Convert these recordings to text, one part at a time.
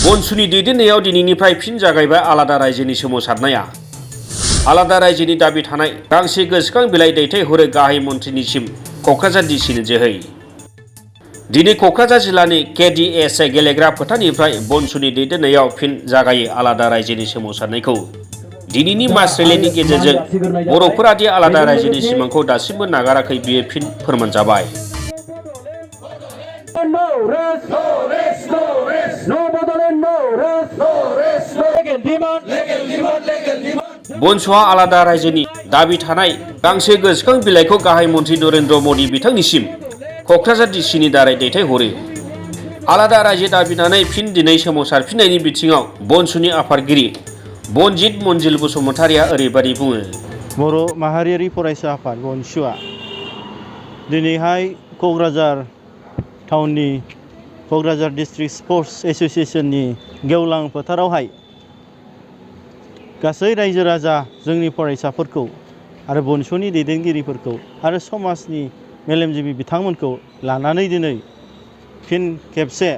बनसुनि दैदेननायाव दिनैनिफ्राय फिन जागायबाय आलादा रायजोनि सोमावसारनाया। आलादा रायजोनि दाबि थानाय गांसे गोसोखां बिलाइ दैथायहरो गाहाय मन्थ्रिनिसिम क'क्राझार डिसिनि जोहै। दिनै क'क्राझार जिल्लानि KDSA गेलेग्रा फोथारनिफ्राय बनसुनि दैदेननायाव फिन जागायो आलादा रायजोनि सोमावसारनायखौ। दिनैनि मास रिलेनि गेजेरजों बर'फोरा दि आलादा रायजोनि सिमांखौ दासिमबो नागाराखै बियो फिन फोरमान जाबाय। बनसुआ आलादा रायजोनि दाबि थानाय गांसे गोसोखां बिलाइखौ गाहाय मन्थ्रि नरेन्द्र मदि बिथांनिसिम क'क्राझार डिसिनि दारै दैथायहरो। आलादा रायजो दाबिनानै फिन दिनै सोमावसारफिननायनि बिथिङाव बनसुनि आफादगिरि बनजित मन्जिल बसुमतारिया ओरैबायदि बुङो। बर' माहारियारि फरायसा आफाद बनसुआ दिनैहाय क'क्राझार टाउननि क'क्राझार डिस्ट्रिक्ट स्पर्ट्स एस'सिएशननि गेवलां फोथारावहाय गासै रायजो राजा जोंनि फरायसाफोरखौ आरो बनसुनि दैदेनगिरिफोरखौ आरो समाजनि मेलेमजिबि बिथांमोनखौ लानानै दिनै फिन खेबसे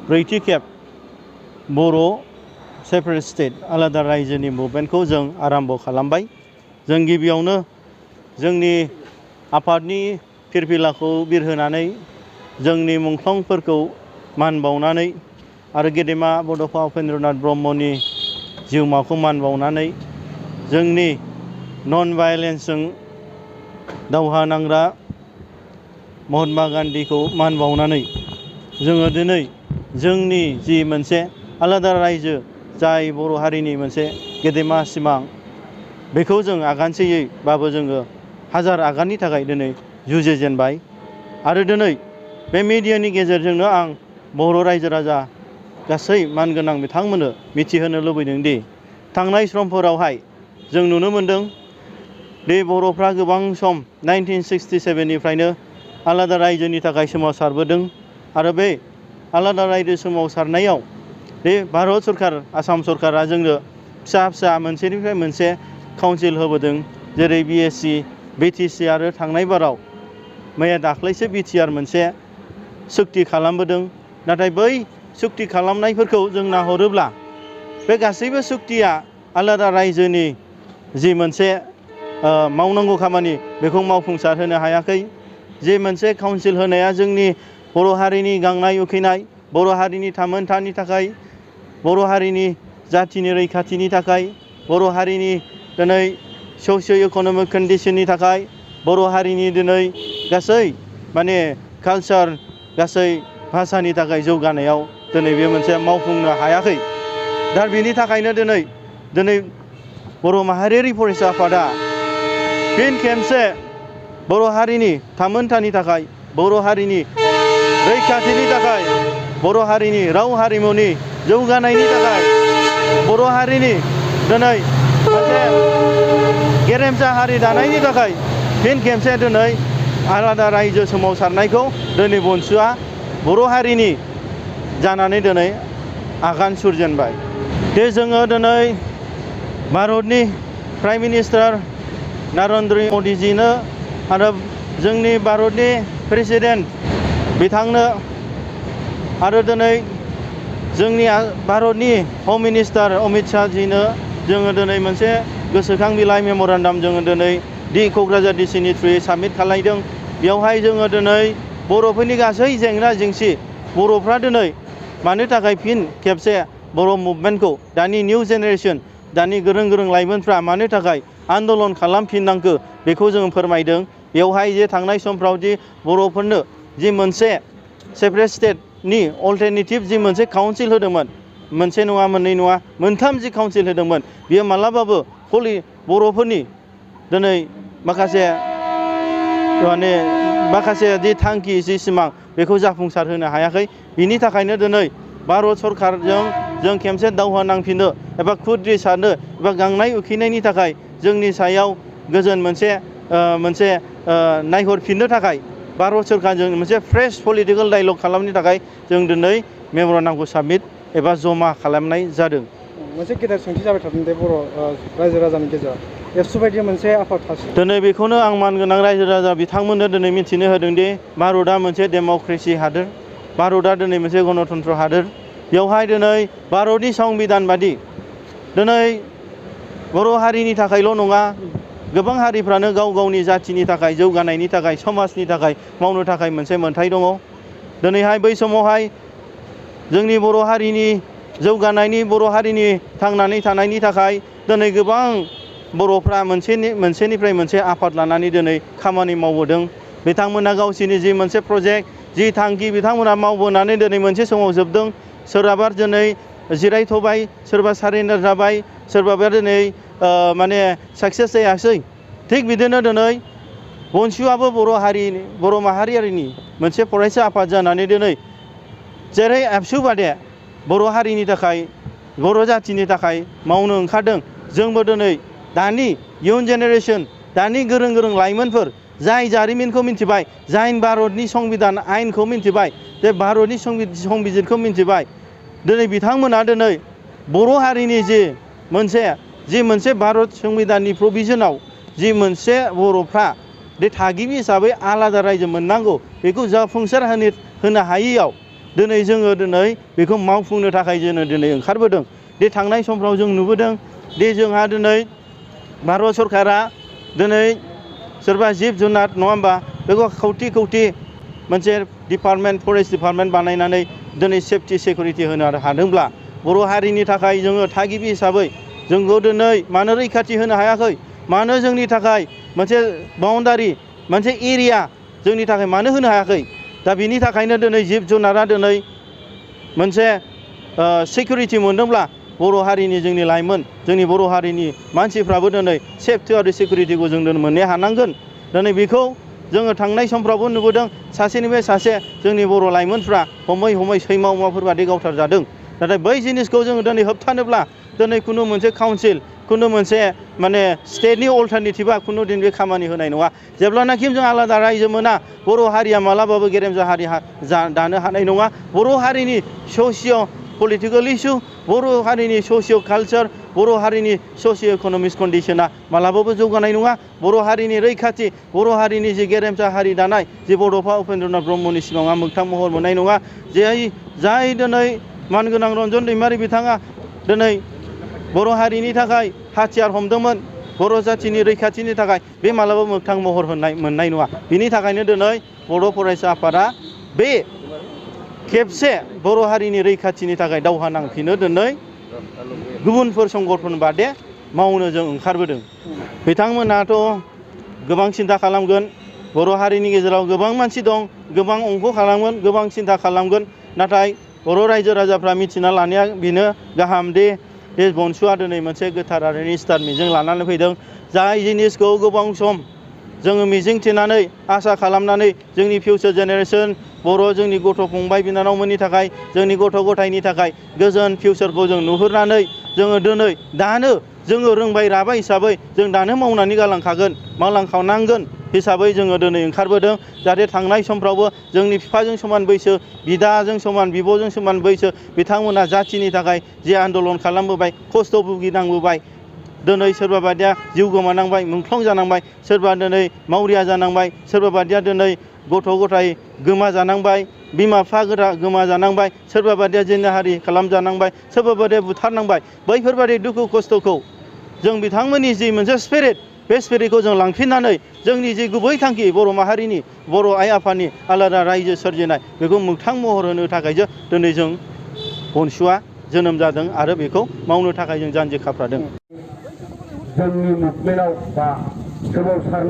ब्रैथि खेब बर' सेपारेट स्टेट आलादा रायजोनि मुभमेन्टखौ जों आराम्भ खालामबाय। जों गिबियावनो जोंनि आफादनि फिरफिलाखौ बिरहोनानै जोंनि मुंख्लंफोरखौ मान बावनानै आरो गेदेमा बड'फा उपेन्द्रनाथ ब्रह्मनि जिउमाखौ मान बावनानै जोंनि नन भायलेन्सजों दावहा नांग्रा महात्मा गान्धीखौ मान बावनानै जोङो दिनै जोंनि जि मोनसे आलादा रायजो जाय बर' हारिनि मोनसे गेदेमा सिमां बेखौ जों आगानसेयैबाबो जोङो हाजार आगाननि थाखाय दिनै जुजिजेनबाय। आरो दिनै बे मिडियानि गेजेरजोंनो आं बर' रायजो राजा गासै मानगोनां बिथांमोननो मिथिहोनो लुबैदों दि थांनाय समफोरावहाय जों नुनो मोन्दों दि बर'फ्रा गोबां सम 1967निफ्रायनो आलादा रायजोनि थाखाय सोमावसारबोदों आरो बे आलादा रायजो सोमावसारनायाव बे भारत सरकार आसाम सरकारा जोंनो फिसा फिसा मोनसेनिफ्राय मोनसे काउन्सिल होबोदों, जेरै BSc BTC आरो थांनाय बाराव मैया दाख्लैसो BTR मोनसे सुक्ति खालामबोदों। नाथाय बै सुक्ति खालामनायफोरखौ जों नाहरोब्ला बे गासैबो सुक्तिया आलादा रायजोनि जि मोनसे मावनांगौ खामानि बेखौ मावफुंसार होनो हायाखै। जे मोनसे काउन्सिल होनाया जोंनि बर' हारिनि गांनाय उखैनाय, बर' हारिनि थामोनथानि थाखाय, बर' हारिनि जाथिनि रैखाथिनि थाखाय, बर' हारिनि दिनै ससिय' इक'नमिक कन्डिसननि थाखाय, बर' हारिनि दिनै गासै माने कालचार गासै भाषानि थाखाय जौगानायाव दिनै बे मोनसे मावफुंनो हायाखै। दा बेनि थाखायनो दिनै बर' माहारियारि फरायसा आफादा फिन खेबसे बर' हारिनि थामोनथानि थाखाय, बर' हारिनि रैखाथिनि थाखाय, बर' हारिनि राव हारिमुनि जौगानायनि थाखाय, बर' हारिनि दिनै मोनसे गेरेमसा हारि दानायनि थाखाय फिन खेबसे दिनै आलादा रायजो सोमावसारनायखौ दिनै बनसुआ बर' हारिनि जानानै दिनै आगान सुरजेनबाय। दे जोङो दिनै भारतनि प्राइम मिनिस्टार नरेन्द्र मदिजिनो आरो जोंनि भारतनि प्रेसिडेन्ट बिथांनो आरो दिनै जोंनि भारतनि हम मिनिस्टार अमित शाहजिनो जोङो दिनै मोनसे गोसोखां बिलाइ मेम'रेन्डाम जोङो दिनै क'क्राझार डिसिनि थ्रुयै साबमिट खालामदों। बेवहाय जोङो दिनै बर'फोरनि गासै जेंना जेंसि बर'फ्रा दिनै मानो थाखाय फिन खेबसे बर' मुभमेन्टखौ दानि निउ जेनेरेसन दानि गोरों लाइमोनफ्रा मानो थाखाय आन्दलन खालामफिननांगौ बेखौ जोङो फोरमायदों। बेवहाय जे थांनाय समफ्राव दि बर'फोरनो जि मोनसे सेपारेट स्टेटनि अल्टारनेटिभ जि मोनसे काउन्सिल होदोंमोन, मोनसे नङा मोननै नङा मोनथाम जि काउन्सिल होदोंमोन, बियो मालाबाबो बर'फोरनि दिनै माखासे जि थांखि जि सिमां बेखौ जाफुंसार होनो हायाखै। बिनि थाखायनो दिनै भारत सरकारजों जों खेबसे दावहा नांफिनो एबा खुद्रि सारनो एबा गांनाय उखैनायनि थाखाय जोंनि सायाव गोजोन मोनसे नायहरफिननो थाखाय भारत सरकारजों मोनसे फ्रेश पलिटिकेल डायलग खालामनो थाखाय जों दिनै मेम'रेन्डामखौ साबमिट एबा जमा खालामनाय जादों। मोनसे गेदेर सोंथि जाबाय थादों दे बर' रायजो राजानि गेजेराव एबसु बायदि मोनसे आफाद थासिगोन। दिनै बेखौनो आं मानगोनां रायजो राजा बिथांमोननो दिनै मिथिनो होदों दि भारतआ मोनसे डेम'क्रेसि हादोर, भारतआ दिनै मोनसे गणतन्त्र हादोर। बेवहाय दिनै भारतनि संबिधान बादि दिनै बर' हारिनि थाखायल' नङा गोबां हारिफ्रानो गाव गावनि जाथिनि थाखाय जौगानायनि थाखाय समाजनि थाखाय मावनो थाखाय मोनसे मोन्थाय दङ। दिनैहाय बै समावहाय जोंनि बर' हारिनि जौगानायनि बर' हारिनि थांनानै थानायनि थाखाय दिनै गोबां बर'फ्रा मोनसेनिफ्राय मोनसे आफाद लानानै दिनै खामानि मावबोदों। बिथांमोना गावसोरनि जि मोनसे प्रजेक्ट जि थांखि बिथांमोना मावबोनानै दिनै मोनसे समाव जोबदों। सोरहाबा दिनै जिरायथ'बाय, सोरबा सारेन्डार जाबाय, सोरबाबा दिनै माने साक्सेस जायासै। थिग बिदिनो दिनै बनसुआबो बर' माहारियारिनि मोनसे फरायसा आफाद जानानै दिनै जेरै एबसु बादे बर' हारिनि थाखाय बर' जाथिनि थाखाय मावनो ओंखारदों। जोंबो दिनै दानि इयुन जेनेरेसन दानि गोरों गोरों लाइमोनफोर जाय जारिमिनखौ मिथिबाय, जाय भारतनि संबिधान आयेनखौ मिथिबाय, जे भारतनि संबिजितखौ मिथिबाय, दिनै बिथांमोना दिनै बर' हारिनि जि मोनसे भारत संबिधाननि प्रभिजनाव जि मोनसे बर'फ्रा बे थागिबि हिसाबै आलादा रायजो मोननांगौ बेखौ जाफुंसार होनो हायैयाव दिनै जोङो दिनै बेखौ मावफुंनो थाखाय जोङो दिनै ओंखारबोदों। बे थांनाय समफ्राव जों नुबोदों दि जोंहा दिनै भारत सरकारा दिनै सोरबा जिब जुनार नङा होमबा बेखौ खौथि मोनसे डिपार्टमेन्ट फरेस्ट डिपार्टमेन्ट बानायनानै दिनै सेफटि सिकिउरिटि होनो हादोंब्ला बर' हारिनि थाखाय जोङो थागिबि हिसाबै जोंखौ दिनै मानो रैखाथि होनो हायाखै? मानो जोंनि थाखाय मोनसे बाउन्डारि मोनसे एरिया जोंनि थाखाय मानो होनो हायाखै? दा बिनि थाखायनो दिनै जिब जुनारा दिनै मोनसे सिकिउरिटि मोनदोंब्ला बर' हारिनि जोंनि लाइमोन जोंनि बर' हारिनि मानसिफ्राबो दिनै सेफटि आरो सिकिउरिटिखौ जों दिनै मोननो हानांगोन। दिनै बेखौ जोङो थांनाय समफ्रावबो नुबोदों सासेनिफ्राय सासे जोंनि बर' लाइमोनफ्रा हमै सैमा अमाफोर बादि गावथारजादों। नाथाय बै जिनिसखौ जोङो दिनै होबथानोब्ला दिनै खुनु मोनसे काउन्सिल खुनु मोनसे माने स्टेटनि अल्टारनेटिभा खुनु दिन बे खामानि होनाय नङा। जेब्लानाखि जों आलादा रायजो मोना बर' हारिया मालाबाबो गेरेमसा हारि दानो हानाय नङा। बर' हारिनि ससिय' पलिटिकेल इस्यु, बर' हारिनि ससिय' कालचार, बर' हारिनि ससिय' इक'नमिक्स कन्डिसना मालाबाबो जौगानाय नङा। बर' हारिनि रैखाथि, बर' हारिनि जि गेरेमसा हारि दानाय जे बड'फा उपेन्द्रनाथ ब्रह्मनि सिमाङा मोगथां महर मोननाय नङा। जाय दिनै मानगोनां रन्जन दैमारि बिथाङा दिनै बर' हारिनि थाखाय हाथियार हमदोंमोन बर' जाथिनि रैखाथिनि थाखाय बे मालाबाबो मोगथां महर मोननाय नङा। बिनि थाखायनो दिनै बर' फरायसा आफादा बे खेबसे बर' हारिनि रैखाथिनि थाखाय दावहा नांफिनो दिनै गुबुनफोर संगठन बादे मावनो जों ओंखारबोदों। बिथांमोनाथ' गोबां सिन्था खालामगोन, बर' हारिनि गेजेराव गोबां मानसि दं, गोबां अंख खालामगोन, गोबां सिन्था खालामगोन। नाथाय बर' रायजो राजाफ्रा मिथिना लानाया बेनो गाहाम दि बे बनसुआ दिनै मोनसे गोथार आरो निस्थार मिजिं लानानै फैदों। जाय जिनिसखौ गोबां सम जोङो मिजिं थिनानै आसा खालामनानै जोंनि फिउचार जेनेरेसन जोंनि गथ' फंबाय बिनानावमोननि थाखाय जोंनि गथ' गथायनि थाखाय गोजोन फिउचारखौ जों नुहुरनानै जोङो दिनै दानो जोङो रोंबाय राबाय हिसाबै जों दानो मावनानै मावलांखानांगोन हिसाबै जोङो दिनै ओंखारबोदों। जाहाथे थांनाय समफ्रावबो जोंनि बिफाजों समान बैसो, बिदाजों समान, बिब'जों समान बैसो बिथांमोना जाथिनि थाखाय जे आन्दलन खालामबोबाय, खस्थ' भुगिनांबोबाय, दिनै सोरबा बादिया जिउ गोमानांबाय, मुंख्लं जानांबाय, सोरबा दिनै मावरिया जानांबाय, सोरबा बादिया दिनै गथ' गथाय गोमाजानांबाय, बिमा बिफा गोमाजानांबाय, सोरबा बादिया जिनाहारि खालामजानांबाय, सोरबा बादिया बुथारनांबाय। बैफोरबादि दुखु खस्थ'खौ जों बिथांमोननि जि मोनसे स्पिरिट बे स्पिरिटखौ जों लांफिननानै जोंनि जि गुबै थांखि बर' माहारिनि बर' आइ आफानि आलादा रायजो सोरजिनाय बेखौ मोगथां महर होनो थाखायसो दिनै जों बनसुआ जोनोम जादों आरो बेखौ मावनो थाखाय जों जानजि खाफ्रादों। जोंनि मुभमेन्टआव बा सोमावसारनाय